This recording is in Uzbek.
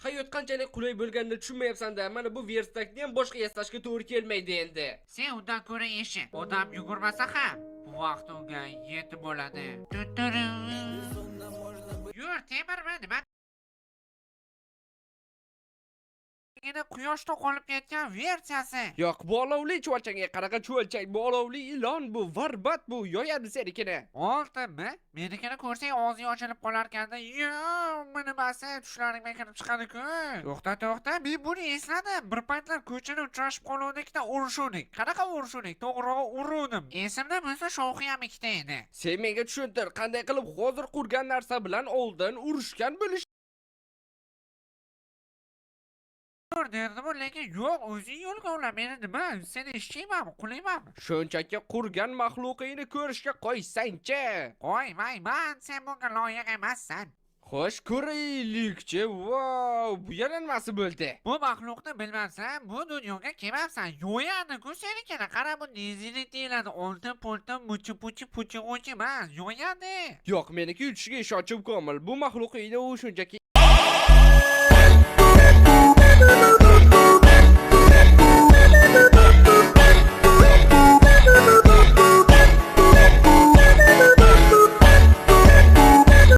Hayot qanchalik qulay bo'lganini tushunmayapsan-da. Mana bu verstakni ham boshqa yasashga to'g'ri kelmaydi endi. Sen undan ko'ra eshit. Odam yugurmasa ham bu vaqt unga yetib bo'ladi. Yur, temirma, nima? Quyoshda qolib ketgan versiyasi. Yo'q, bu olovli chuvalchangga qaraqa chuvalchang, bu olovli ilon, bu varbat, bu yoyadi senikini. Oltinmi? Menikini ko'rsang og'zing ochilib qolarkanda, yo, nimasi tushlaringga kirib chiqadi-ku. To'xta, men buni esladim. Bir paytlar ko'chada uchrashib qoluvdikda urishuvdik. Qanaqa urishuvdik? To'g'rirog'i uruvdim. Esimda bo'lsa shovqi ham ikkita edi. Sen menga tushuntir, qanday qilib hozir qurgan narsa bilan oldin urushgan bo'lish. Derdim, lekin yo'q, o'zing yo'lga ula. Meni nima? Sen eshitmayman, qulayman. Shunchaki qurgan maxluqingni ko'rishga qo'ysang-chi. Qo'ymayman, sen bunga loyiq emassan. Xo'sh, ko'raylikchi. Vau, bu yana nimasi bo'ldi? Bu maxluqni bilmabsan, bu dunyoga kelmabsan. Yo'yadi-ku senikini. Qara, bu nezilik deyiladi. Oltin poltin puchi emas, yo'yadi. Yo'q, meniki yutishiga ishonchim komil. Bu maxluqingni u shunchaki